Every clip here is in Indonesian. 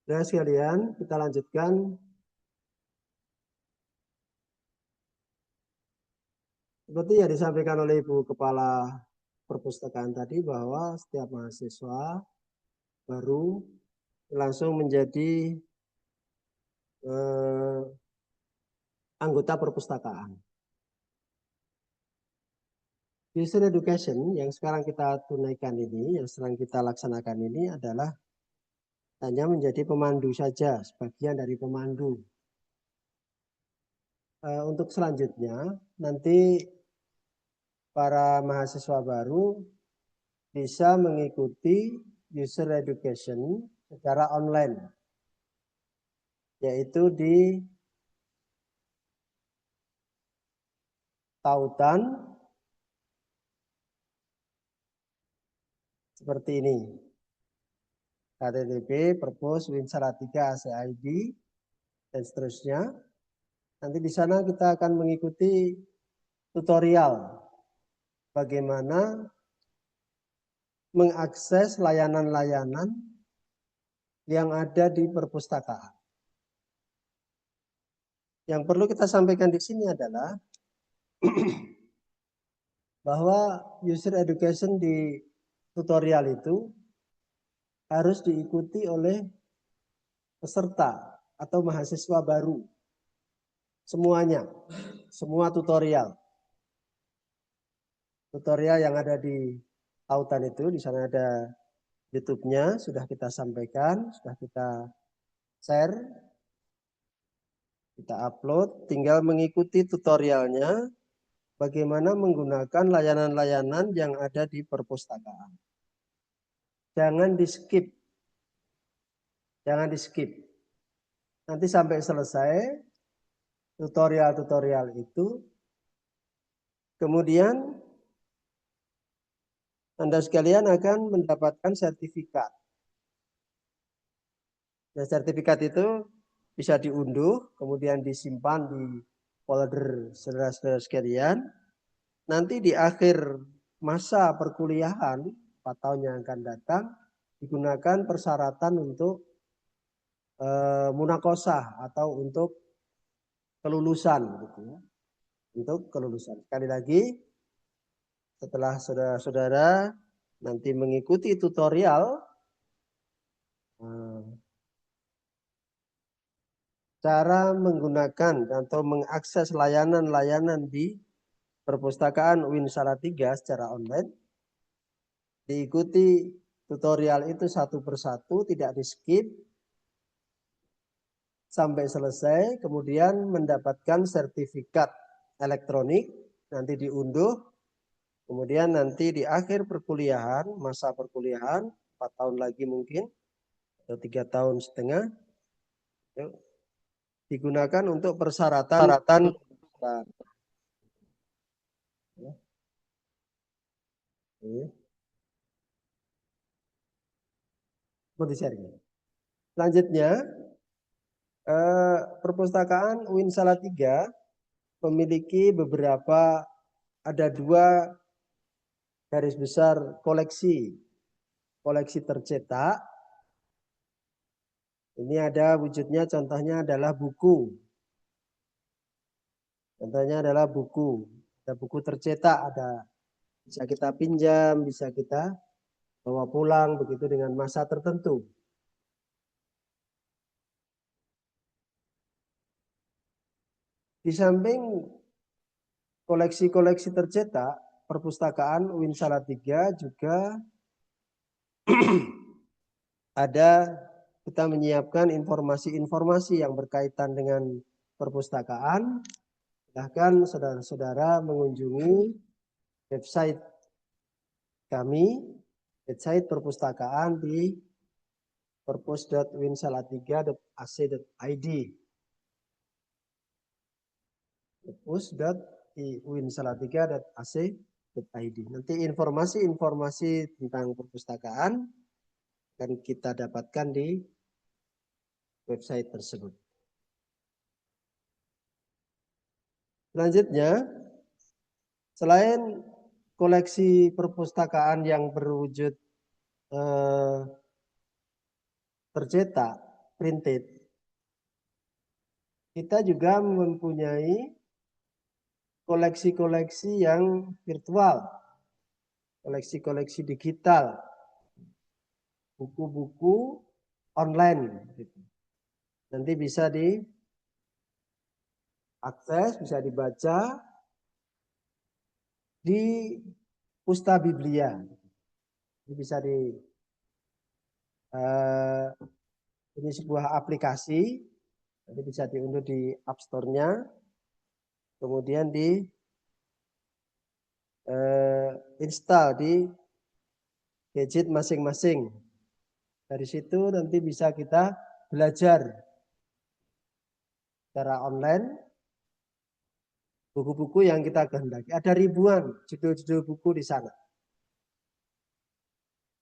Nah sekalian, kita lanjutkan. Seperti yang disampaikan oleh Ibu Kepala Perpustakaan tadi bahwa setiap mahasiswa baru langsung menjadi anggota perpustakaan. User education yang sekarang kita tunaikan ini, yang sedang kita laksanakan ini adalah hanya menjadi pemandu saja, sebagian dari pemandu. Untuk selanjutnya, nanti para mahasiswa baru bisa mengikuti user education secara online, yaitu di tautan seperti ini. http perpus win3 ACID dan seterusnya. Nanti di sana kita akan mengikuti tutorial bagaimana mengakses layanan-layanan yang ada di perpustakaan. Yang perlu kita sampaikan di sini adalah bahwa user education di tutorial itu harus diikuti oleh peserta atau mahasiswa baru. Semuanya, semua tutorial. Tutorial yang ada di tautan itu, di sana ada YouTube-nya, sudah kita sampaikan, sudah kita share, kita upload, tinggal mengikuti tutorialnya bagaimana menggunakan layanan-layanan yang ada di perpustakaan. Jangan di skip. Jangan di skip. Nanti sampai selesai tutorial-tutorial itu. Kemudian Anda sekalian akan mendapatkan sertifikat. Nah, sertifikat itu bisa diunduh, kemudian disimpan di folder saudara-saudara sekalian. Nanti di akhir masa perkuliahan 4 tahun yang akan datang digunakan persyaratan untuk munakosah atau untuk kelulusan gitu ya. Untuk kelulusan. Sekali lagi setelah saudara-saudara nanti mengikuti tutorial cara menggunakan atau mengakses layanan-layanan di perpustakaan UIN Salatiga secara online, diikuti tutorial itu satu persatu, tidak di skip sampai selesai, kemudian mendapatkan sertifikat elektronik, nanti diunduh, kemudian nanti di akhir perkuliahan, masa perkuliahan 4 tahun lagi mungkin atau 3 tahun setengah, digunakan untuk persyaratan Selanjutnya, perpustakaan UIN Salatiga memiliki beberapa, ada 2 garis besar koleksi. Koleksi tercetak. Ini ada wujudnya, contohnya adalah buku. Contohnya adalah buku. Ada buku tercetak, ada bisa kita pinjam, bisa kita bawa pulang begitu dengan masa tertentu. Di samping koleksi-koleksi tercetak, perpustakaan UIN Salatiga juga ada, kita menyiapkan informasi-informasi yang berkaitan dengan perpustakaan. Bahkan saudara-saudara mengunjungi website kami, website perpustakaan di perpus.winsalatiga.ac.id. perpus.winsalatiga.ac.id. Nanti informasi-informasi tentang perpustakaan akan kita dapatkan di website tersebut. Selanjutnya, selain koleksi perpustakaan yang berwujud tercetak, printed. Kita juga mempunyai koleksi-koleksi yang virtual, koleksi-koleksi digital, buku-buku online. Nanti bisa diakses, bisa dibaca di Pusta Biblia. Ini bisa ini sebuah aplikasi, nanti bisa diunduh di App Store-nya, kemudian di install di gadget masing-masing. Dari situ nanti bisa kita belajar secara online buku-buku yang kita kehendaki. Ada ribuan judul-judul buku di sana.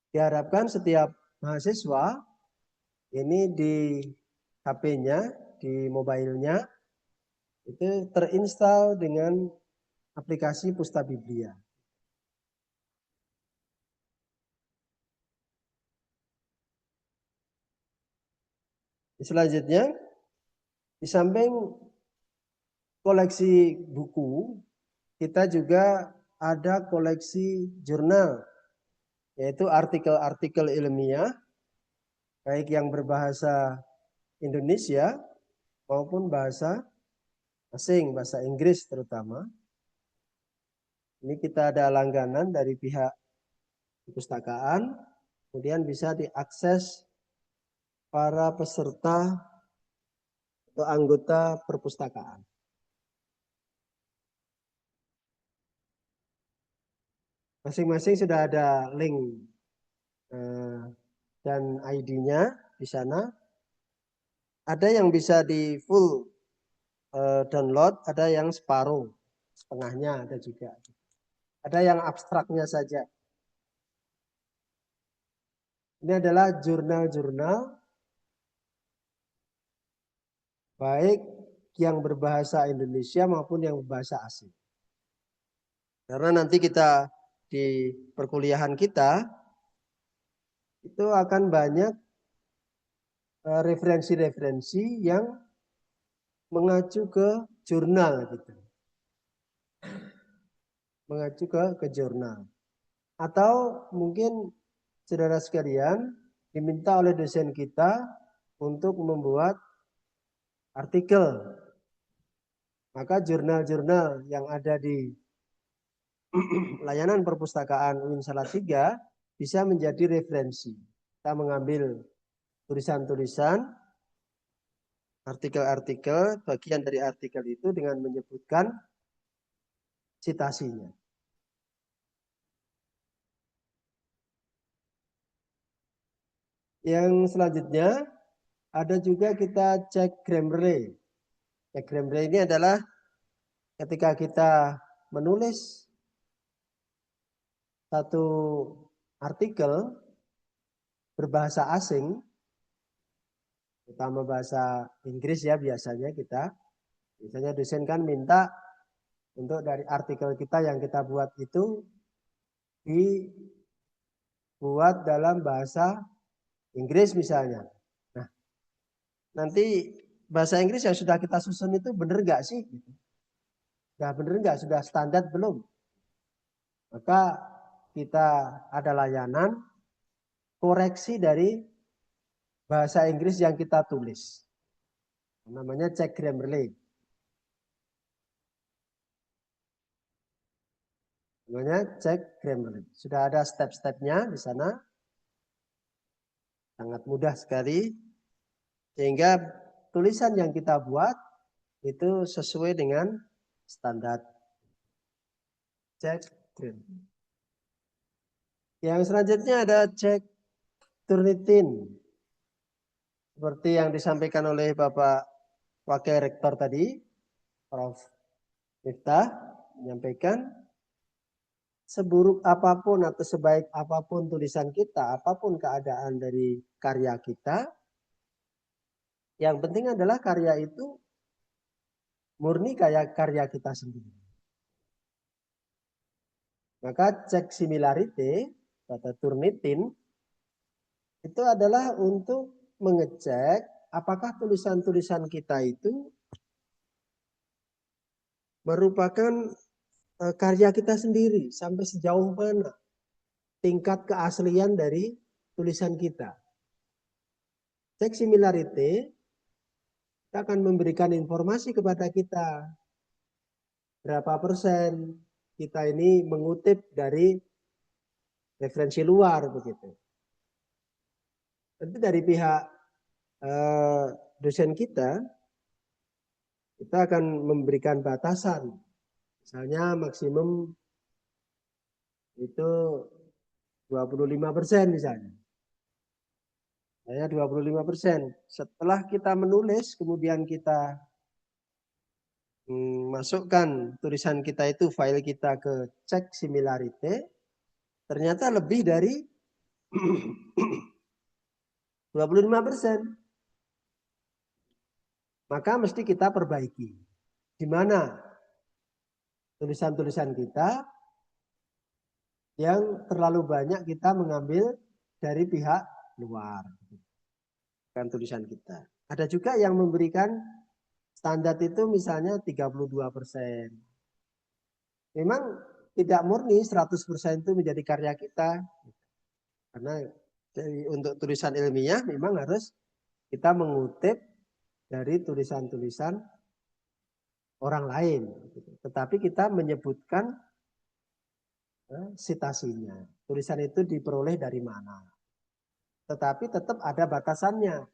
Diharapkan setiap mahasiswa ini di HP-nya, di mobilenya itu terinstall dengan aplikasi Pusta Biblia. Selanjutnya, di samping koleksi buku, kita juga ada koleksi jurnal, yaitu artikel-artikel ilmiah, baik yang berbahasa Indonesia maupun bahasa asing, bahasa Inggris terutama. Ini kita ada langganan dari pihak perpustakaan, kemudian bisa diakses para peserta atau anggota perpustakaan. Masing-masing sudah ada link dan ID-nya di sana. Ada yang bisa di full download, ada yang separuh, setengahnya ada juga. Ada yang abstraknya saja. Ini adalah jurnal-jurnal baik yang berbahasa Indonesia maupun yang berbahasa asing. Karena nanti kita di perkuliahan kita itu akan banyak referensi-referensi yang mengacu ke jurnal gitu. Mengacu ke jurnal. Atau mungkin saudara sekalian diminta oleh dosen kita untuk membuat artikel. Maka jurnal-jurnal yang ada di layanan perpustakaan UIN Salatiga bisa menjadi referensi. Kita mengambil tulisan-tulisan, artikel-artikel, bagian dari artikel itu dengan menyebutkan citasinya. Yang selanjutnya ada juga kita cek Grammarly. Cek Grammarly ini adalah ketika kita menulis satu artikel berbahasa asing, terutama bahasa Inggris ya biasanya biasanya dosen kan minta untuk dari artikel kita yang kita buat itu dibuat dalam bahasa Inggris misalnya. Nah, nanti bahasa Inggris yang sudah kita susun itu benar nggak sih? Sudah benar nggak? Sudah standar belum? Maka kita ada layanan koreksi dari bahasa Inggris yang kita tulis. Namanya cek Grammarly. Namanya cek Grammarly. Sudah ada step-stepnya di sana. Sangat mudah sekali. Sehingga tulisan yang kita buat itu sesuai dengan standar. Cek Grammarly. Yang selanjutnya ada cek Turnitin. Seperti yang disampaikan oleh Bapak Wakil Rektor tadi, Prof. Miftah menyampaikan, seburuk apapun atau sebaik apapun tulisan kita, apapun keadaan dari karya kita, yang penting adalah karya itu murni karya kita sendiri. Maka cek similarity atau Turnitin itu adalah untuk mengecek apakah tulisan-tulisan kita itu merupakan karya kita sendiri, sampai sejauh mana tingkat keaslian dari tulisan kita. Cek similarity akan memberikan informasi kepada kita berapa persen kita ini mengutip dari referensi luar begitu. Tentu dari pihak dosen kita akan memberikan batasan, misalnya maksimum itu 25% misalnya. Saya 25%. Setelah kita menulis, kemudian kita masukkan tulisan kita itu, file kita ke cek similarity, ternyata lebih dari 25%. Maka mesti kita perbaiki. Di mana tulisan-tulisan kita yang terlalu banyak kita mengambil dari pihak luar. Bukan tulisan kita. Ada juga yang memberikan standar itu misalnya 32%. Memang tidak murni 100% itu menjadi karya kita. Karena untuk tulisan ilmiah memang harus kita mengutip dari tulisan-tulisan orang lain. Tetapi kita menyebutkan sitasinya. Tulisan itu diperoleh dari mana. Tetapi tetap ada batasannya.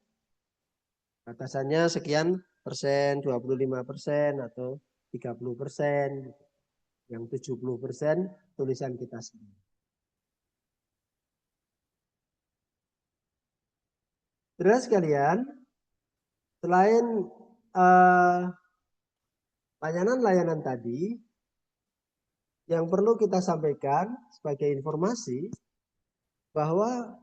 Batasannya sekian persen, 25% atau 30%. Yang 70% tulisan kita sendiri. Terus kalian, selain layanan-layanan tadi, yang perlu kita sampaikan sebagai informasi bahwa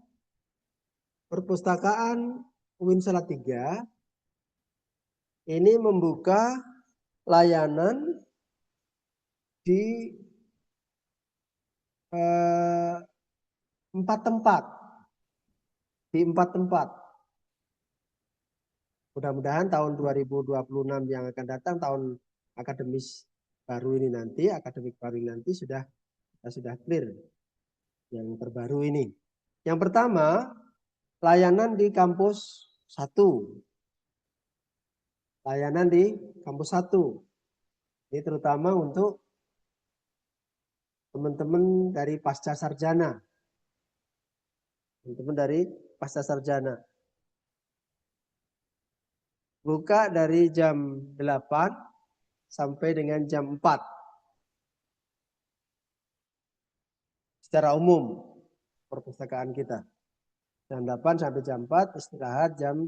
perpustakaan UIN Salatiga ini membuka layanan di 4 tempat. Di 4 tempat. Mudah-mudahan tahun 2026 yang akan datang, tahun akademis baru ini nanti, akademik baru ini nanti sudah clear yang terbaru ini. Yang pertama, layanan di kampus 1. Layanan di kampus 1. Ini terutama untuk teman-teman dari pasca sarjana. Teman-teman dari pasca sarjana. Buka dari jam 8 sampai dengan jam 4. Secara umum perpustakaan kita. Jam 8 sampai jam 4, istirahat jam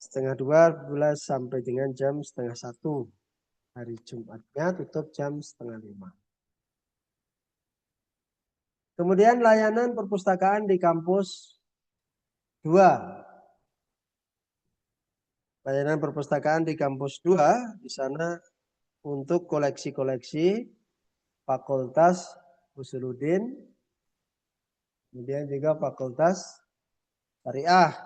setengah 2 sampai dengan jam setengah 1. Hari Jumatnya tutup jam setengah 5. Kemudian layanan perpustakaan di kampus 2. Layanan perpustakaan di kampus 2, di sana untuk koleksi-koleksi Fakultas Usuluddin, kemudian juga Fakultas Syariah.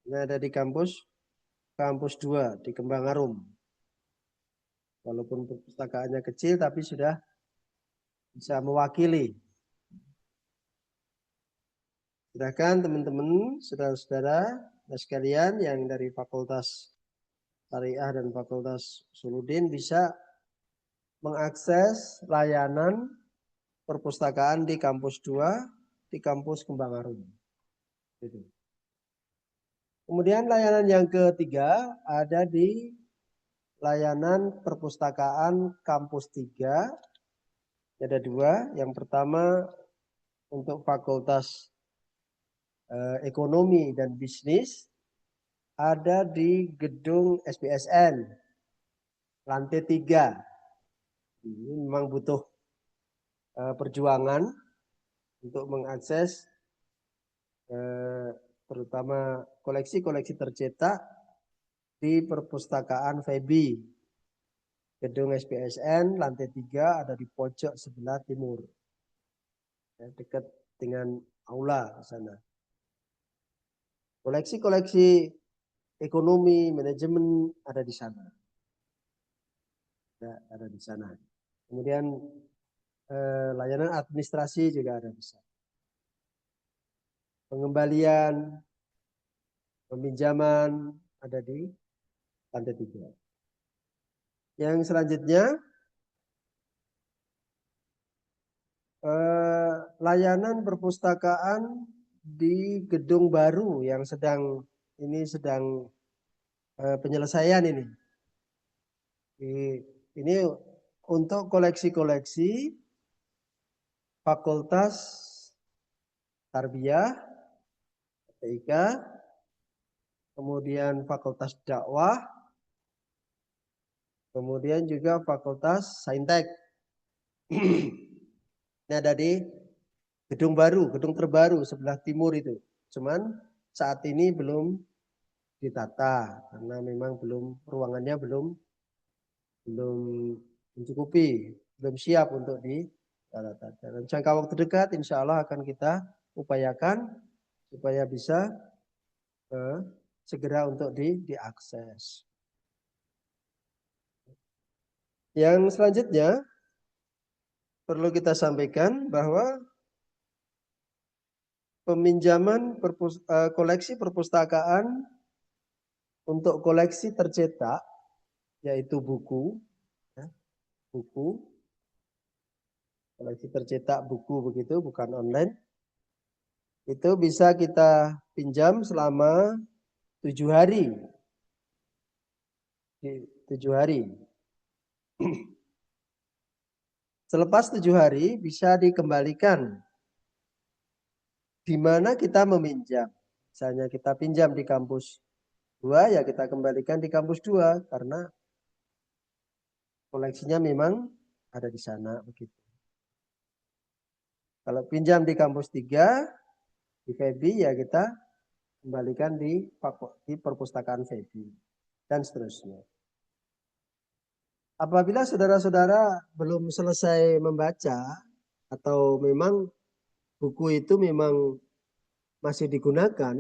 Ini ada di kampus 2 di Kembang Arum. Walaupun perpustakaannya kecil tapi sudah bisa mewakili. Silakan teman-teman, saudara-saudara sekalian yang dari Fakultas Syariah dan Fakultas Usuluddin bisa mengakses layanan perpustakaan di kampus 2 di kampus Kembang Arum. Gitu. Kemudian layanan yang ketiga ada di layanan perpustakaan kampus 3. Ada 2. Yang pertama untuk Fakultas Ekonomi dan Bisnis ada di gedung SBSN lantai 3. Ini memang butuh perjuangan untuk mengakses terutama koleksi-koleksi tercetak di perpustakaan FEBI. Gedung SBSN lantai 3 ada di pojok sebelah timur. Dekat dengan aula sana. Koleksi-koleksi ekonomi, manajemen ada di sana. Ada di sana. Kemudian layanan administrasi juga ada di sana. Pengembalian, peminjaman ada di lantai 3. Yang selanjutnya layanan perpustakaan di gedung baru yang sedang penyelesaian ini. Ini untuk koleksi-koleksi Fakultas Tarbiyah, TIK, kemudian Fakultas Dakwah, kemudian juga Fakultas Saintek. Ini ada di gedung baru, gedung terbaru sebelah timur itu. Cuman saat ini belum ditata karena memang ruangannya belum mencukupi, belum siap untuk ditata. Dalam jangka waktu dekat insya Allah akan kita upayakan supaya bisa segera untuk diakses. Yang selanjutnya perlu kita sampaikan bahwa peminjaman koleksi perpustakaan untuk koleksi tercetak, yaitu buku, koleksi tercetak buku begitu, bukan online, itu bisa kita pinjam selama 7 hari. 7 hari. Selepas 7 hari bisa dikembalikan. Di mana kita meminjam. Misalnya kita pinjam di kampus 2, ya kita kembalikan di kampus 2 karena koleksinya memang ada di sana begitu. Kalau pinjam di kampus 3, di FEBI, ya kita kembalikan di perpustakaan FEBI dan seterusnya. Apabila saudara-saudara belum selesai membaca atau memang buku itu memang masih digunakan,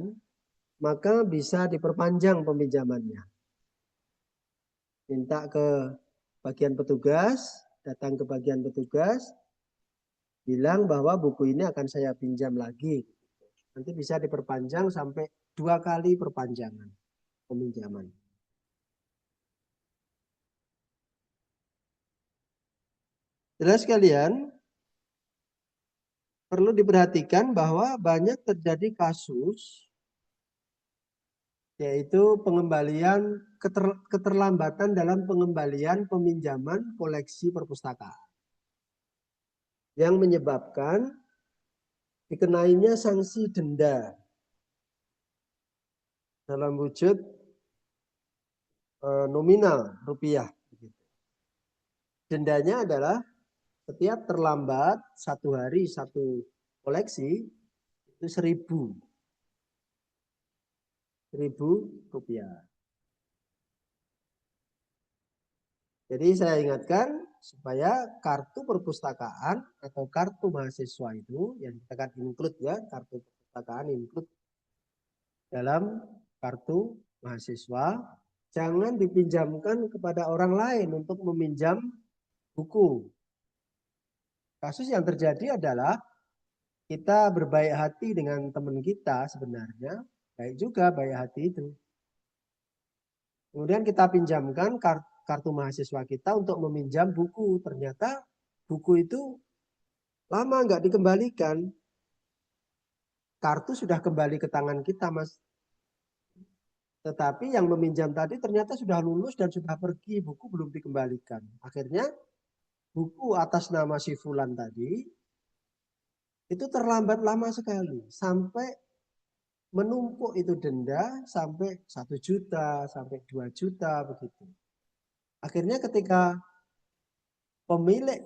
maka bisa diperpanjang peminjamannya. Minta ke bagian petugas, datang ke bagian petugas, bilang bahwa buku ini akan saya pinjam lagi. Nanti bisa diperpanjang sampai 2 kali perpanjangan peminjaman. Jelas sekalian, perlu diperhatikan bahwa banyak terjadi kasus yaitu keterlambatan dalam pengembalian peminjaman koleksi perpustakaan yang menyebabkan dikenainya sanksi denda dalam wujud nominal rupiah. Dendanya adalah setiap terlambat 1 hari 1 koleksi itu 1.000 rupiah. Jadi saya ingatkan supaya kartu perpustakaan atau kartu mahasiswa itu yang kita kan include ya, kartu perpustakaan include dalam kartu mahasiswa, jangan dipinjamkan kepada orang lain untuk meminjam buku. Kasus yang terjadi adalah kita berbaik hati dengan teman kita sebenarnya, baik juga baik hati itu. Kemudian kita pinjamkan kartu mahasiswa kita untuk meminjam buku. Ternyata buku itu lama nggak dikembalikan. Kartu sudah kembali ke tangan kita, Mas. Tetapi yang meminjam tadi ternyata sudah lulus dan sudah pergi, buku belum dikembalikan. Akhirnya buku atas nama si Fulan tadi itu terlambat lama sekali. Sampai menumpuk itu denda sampai 1 juta, sampai 2 juta begitu. Akhirnya ketika pemilik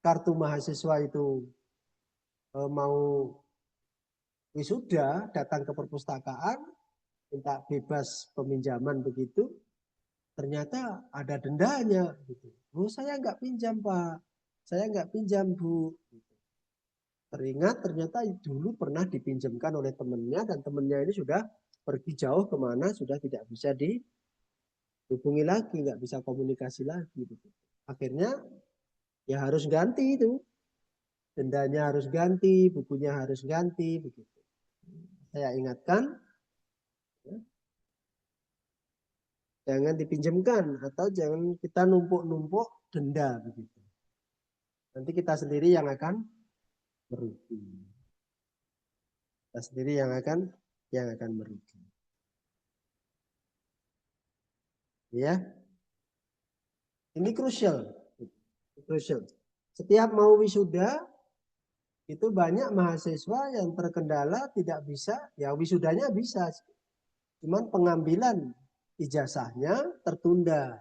kartu mahasiswa itu mau wisuda, datang ke perpustakaan, minta bebas peminjaman begitu, ternyata ada dendanya. Gitu. Oh, saya nggak pinjam Pak, saya nggak pinjam Bu. Gitu. Teringat ternyata dulu pernah dipinjamkan oleh temennya dan temennya ini sudah pergi jauh kemana sudah tidak bisa dihubungi lagi, nggak bisa komunikasi lagi. Akhirnya ya harus ganti itu, dendanya harus ganti, bukunya harus ganti, begitu. Saya ingatkan, ya, jangan dipinjamkan atau jangan kita numpuk-numpuk denda begitu. Nanti kita sendiri yang akan merugi. Kita sendiri yang akan merugi. Ya, ini krusial. Krusial. Setiap mau wisuda itu banyak mahasiswa yang terkendala tidak bisa, ya wisudanya bisa, cuman pengambilan ijazahnya tertunda.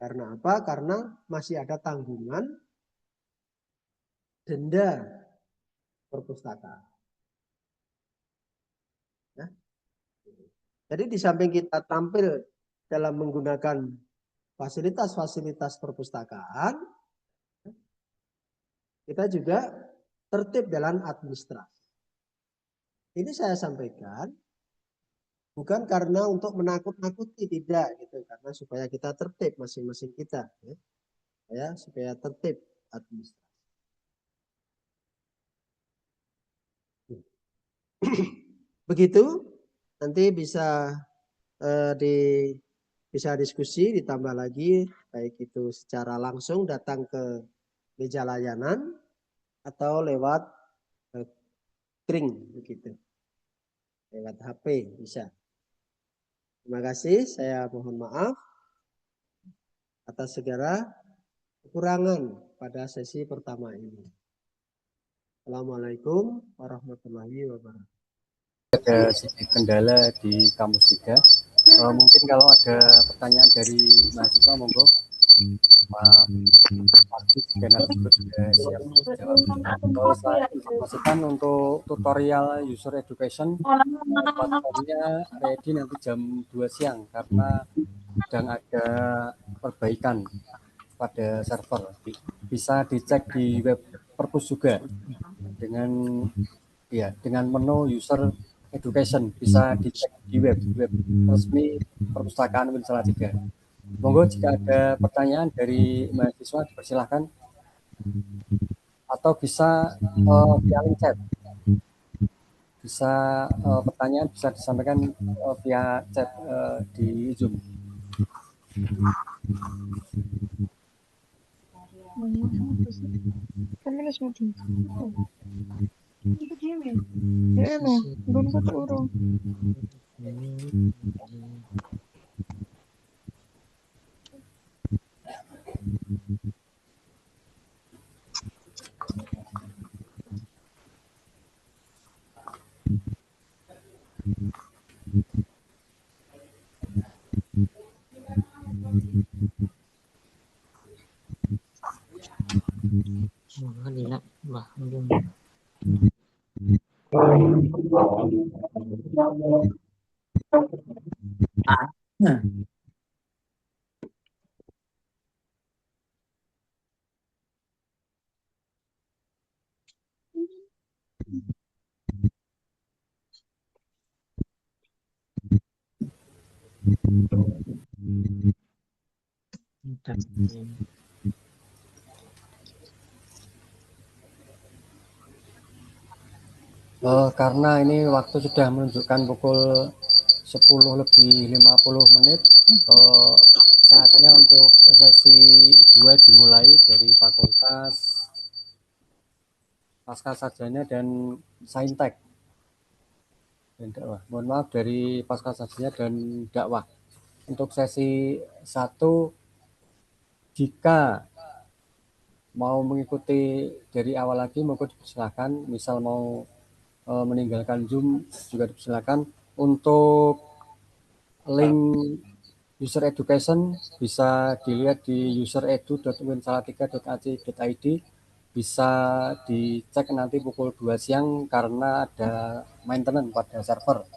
Karena apa? Karena masih ada tanggungan denda perpustakaan. Ya. Jadi di samping kita tampil dalam menggunakan fasilitas-fasilitas perpustakaan, kita juga tertib dalam administrasi. Ini saya sampaikan bukan karena untuk menakut-nakuti, tidak gitu, karena supaya kita tertib masing-masing kita, ya, supaya tertib administrasi. Begitu, nanti bisa bisa diskusi, ditambah lagi, baik itu secara langsung datang ke meja layanan atau lewat kring begitu, lewat HP bisa. Terima kasih, saya mohon maaf atas segala kekurangan pada sesi pertama ini. Assalamualaikum warahmatullahi wabarakatuh. Ada sedikit kendala di kampus 3. Mungkin kalau ada pertanyaan dari mahasiswa, monggo. Pak Martis dan juga siap jawab. Kalau saya informasikan untuk tutorial user education, platformnya ready nanti jam 2 siang karena sedang ada perbaikan pada server. Bisa dicek di web perpus juga dengan menu user education, bisa dicek di web resmi perpustakaan Uin Salatiga. Monggo jika ada pertanyaan dari mahasiswa dipersilahkan, atau bisa via link chat. Bisa pertanyaan bisa disampaikan via chat di Zoom. Karena ini waktu sudah menunjukkan pukul 10:50, saatnya untuk sesi 2 dimulai dari Fakultas Pascasarjana dan Saintek dan dakwah. Mohon maaf dari Pascasarjana dan dakwah. Untuk sesi 1, jika mau mengikuti dari awal lagi, monggo dipersilakan. Misal mau meninggalkan Zoom juga dipersilakan. Untuk link user education bisa dilihat di useredu.uinsalatiga.ac.id. Bisa dicek nanti pukul 2 siang karena ada maintenance pada server.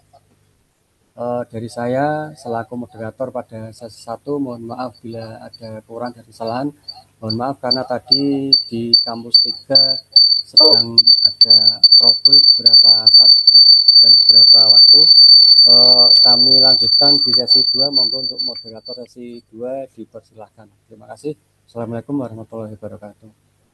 Dari saya selaku moderator pada sesi 1, mohon maaf bila ada kurang dan kesalahan. Mohon maaf karena tadi di kampus 3 sedang ada trouble beberapa saat dan beberapa waktu. kami lanjutkan di sesi 2. Monggo untuk moderator sesi 2 dipersilahkan. Terima kasih. Assalamualaikum warahmatullahi wabarakatuh.